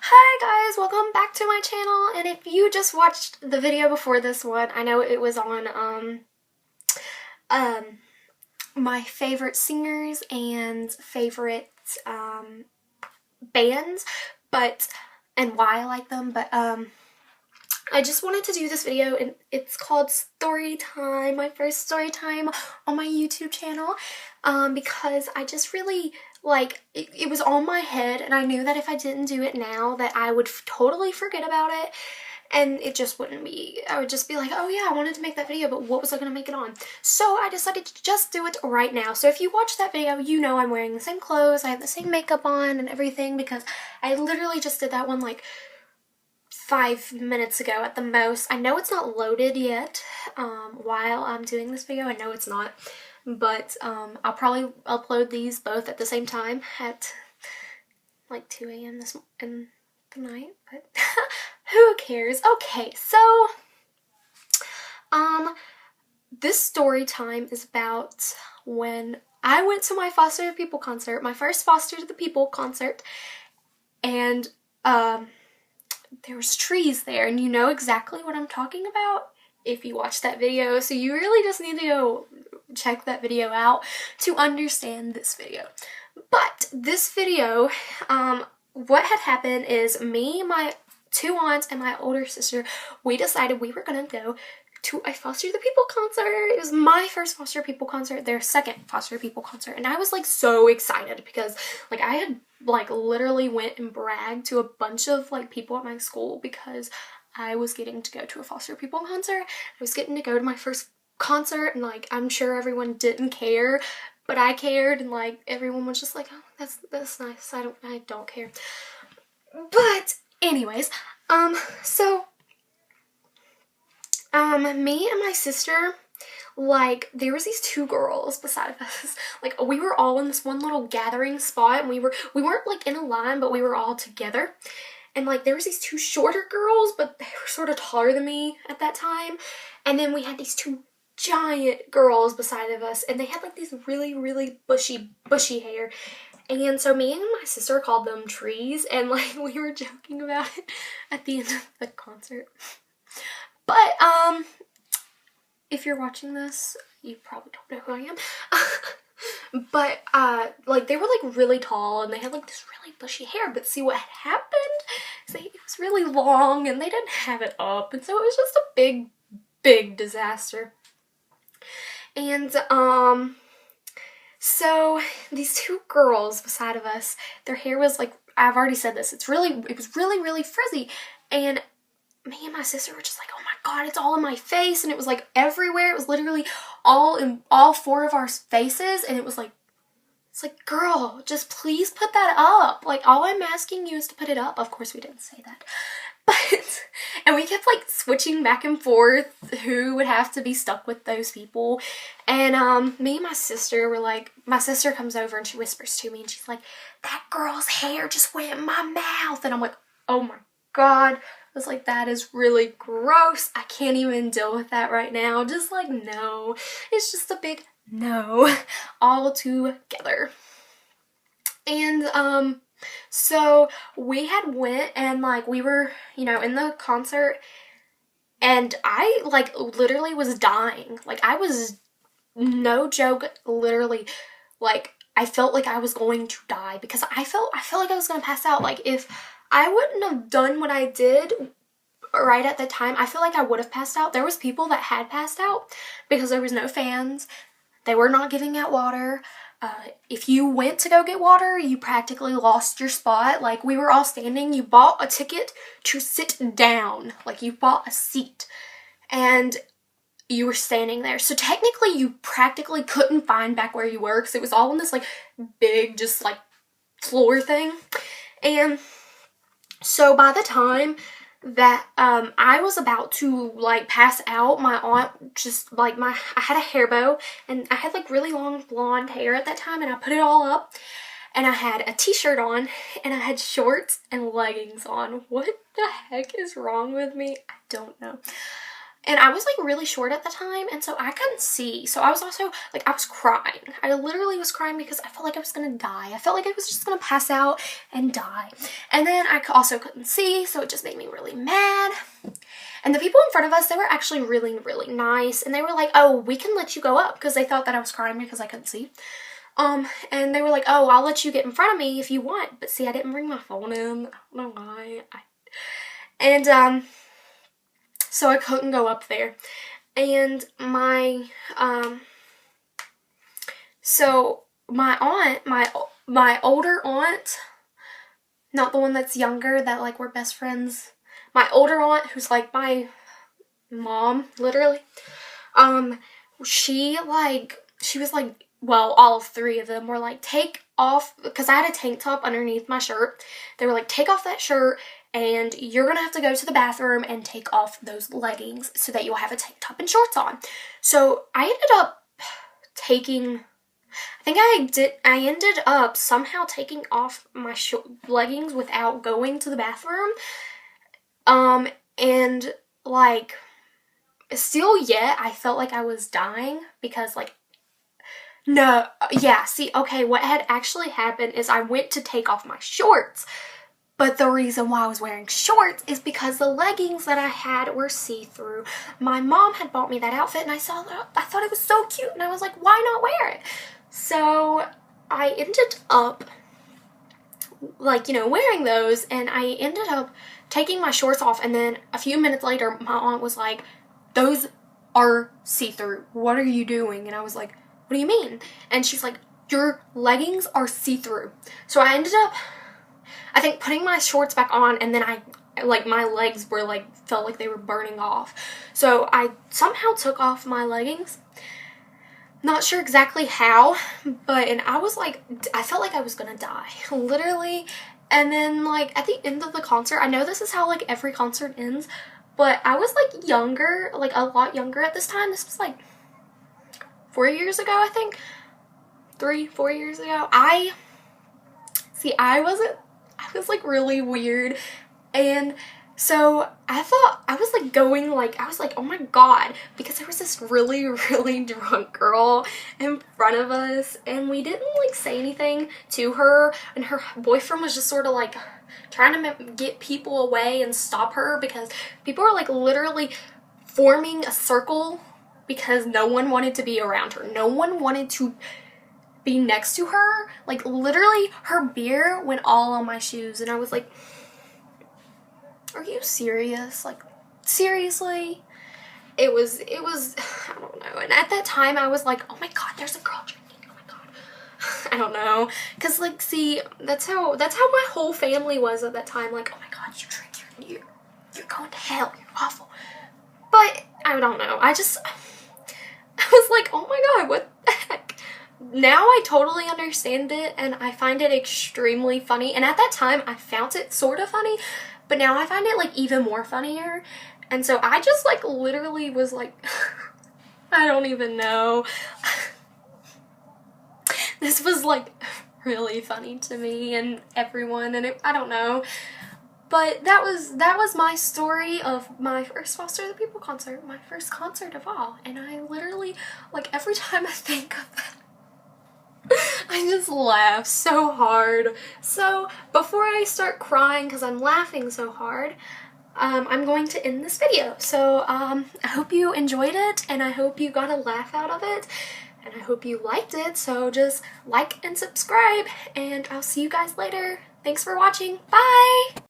Hi guys, welcome back to my channel, and if you just watched the video before this one, I know it was on um my favorite singers and favorite bands, but and why I like them, but I just wanted to do this video, and it's called Story Time, my first story time on my YouTube channel, because I just really, like, it was on my head, and I knew that if I didn't do it now, that I would totally forget about it, and it just wouldn't be, I would just be like, oh yeah, I wanted to make that video, but what was I going to make it on? So I decided to just do it right now. So if you watch that video, you know I'm wearing the same clothes, I have the same makeup on and everything, because I literally just did that one, like, 5 minutes ago at the most. I know it's not loaded yet while I'm doing this video. I know it's not, but I'll probably upload these both at the same time at like 2 a.m. in the night, but who cares? Okay, so this story time is about when I went to my Foster the People concert, my first Foster the People concert, and there was trees there, and you know exactly what I'm talking about if you watch that video, so you really just need to go check that video out to understand this video. But this video, what had happened is me, my two aunts, and my older sister, we decided we were gonna go to a Foster the People concert. It was my first Foster People concert, their second Foster People concert, and I was like so excited because like I had like literally went and bragged to a bunch of like people at my school because I was getting to go to a Foster People concert. I was getting to go to my first concert, and like I'm sure everyone didn't care, but I cared, and like everyone was just like, oh, that's nice. I don't care. But anyways, so me and my sister, like, there was these two girls beside us. Like, we were all in this one little gathering spot, and we weren't like in a line, but we were all together. And like there was these two shorter girls, but they were sort of taller than me at that time. And then we had these two giant girls beside of us, and they had like these really bushy hair. And so me and my sister called them trees, and like we were joking about it at the end of the concert. But if you're watching this, you probably don't know who I am. But like they were like really tall, and they had like this really bushy hair, but see what had happened is it was really long, and they didn't have it up, and so it was just a big disaster. And so these two girls beside of us, their hair was like, I've already said this, it was really frizzy, and me and my sister were just like, oh my god, it's all in my face, and it was like everywhere. It was literally all in all four of our faces, and it was like, it's like, girl, just please put that up. Like, all I'm asking you is to put it up. Of course we didn't say that. But, and we kept like switching back and forth who would have to be stuck with those people. And me and my sister were like, my sister comes over and she whispers to me, and she's like, that girl's hair just went in my mouth. And I'm like, oh my god. I was like, that is really gross. I can't even deal with that right now. Just like, no. It's just a big no all together. And so we had went, and like we were, you know, in the concert, and I like literally was dying. Like I was, no joke, literally, like I felt like I was going to die because I felt like I was gonna pass out. Like if I wouldn't have done what I did right at the time, I feel like I would have passed out. There was people that had passed out because there was no fans. They were not giving out water. If you went to go get water, you practically lost your spot. Like, we were all standing. You bought a ticket to sit down. Like, you bought a seat. And you were standing there. So technically, you practically couldn't find back where you were because it was all in this, like, big, just, like, floor thing. And so by the time that I was about to like pass out, my aunt just like I had a hair bow, and I had like really long blonde hair at that time, and I put it all up, and I had a t-shirt on, and I had shorts and leggings on. What the heck is wrong with me? I don't know. And I was like really short at the time, and so I couldn't see. So I was also like, I was crying. I literally was crying because I felt like I was gonna die. I felt like I was just gonna pass out and die. And then I also couldn't see, so it just made me really mad. And the people in front of us, they were actually really, really nice. And they were like, oh, we can let you go up, because they thought that I was crying because I couldn't see. And they were like, oh, I'll let you get in front of me if you want. But see, I didn't bring my phone in. I don't know why. So I couldn't go up there. And so my aunt, my older aunt, not the one that's younger, that like we're best friends, my older aunt, who's like my mom, literally, she was like, well, all three of them were like, take off, because I had a tank top underneath my shirt. They were like, take off that shirt, and you're gonna have to go to the bathroom and take off those leggings so that you'll have a tank top and shorts on. So I ended up I ended up somehow taking off my leggings without going to the bathroom. And like, still yet, I felt like I was dying because like, no, yeah, see, okay, what had actually happened is I went to take off my shorts. But the reason why I was wearing shorts is because the leggings that I had were see-through. My mom had bought me that outfit, and I thought it was so cute, and I was like, why not wear it? So I ended up, like, you know, wearing those, and I ended up taking my shorts off, and then a few minutes later, my aunt was like, those are see-through. What are you doing? And I was like, what do you mean? And she's like, your leggings are see-through. So I ended up, I think, putting my shorts back on, and then my legs were like, felt like they were burning off. So I somehow took off my leggings. Not sure exactly how, and I was like, I felt like I was gonna die, literally. And then like at the end of the concert, I know this is how like every concert ends, but I was like younger, like a lot younger at this time. This was like 4 years ago, I think. 4 years ago. I was like really weird, and so I thought, I was like going like, I was like, oh my god, because there was this really, really drunk girl in front of us, and we didn't like say anything to her, and her boyfriend was just sort of like trying to get people away and stop her, because people were like literally forming a circle because no one wanted to be around her. No one wanted to be next to her. Like literally her beer went all on my shoes, and I was like, are you serious? Like, seriously? It was, I don't know. And at that time I was like, oh my god, there's a girl drinking, oh my god. I don't know. Cause like, see, that's how my whole family was at that time. Like, oh my god, you drink, you're going to hell, you're awful. But I don't know. I was like, oh my god, what the heck? Now I totally understand it, and I find it extremely funny. And at that time I found it sort of funny, but now I find it like even more funnier. And so I just like literally was like, I don't even know. This was like really funny to me and everyone, and I don't know. But that was my story of my first Foster the People concert, my first concert of all. And I literally, like, every time I think of that, I just laugh so hard. So before I start crying because I'm laughing so hard, I'm going to end this video. So I hope you enjoyed it, and I hope you got a laugh out of it, and I hope you liked it. So just like and subscribe, and I'll see you guys later. Thanks for watching. Bye!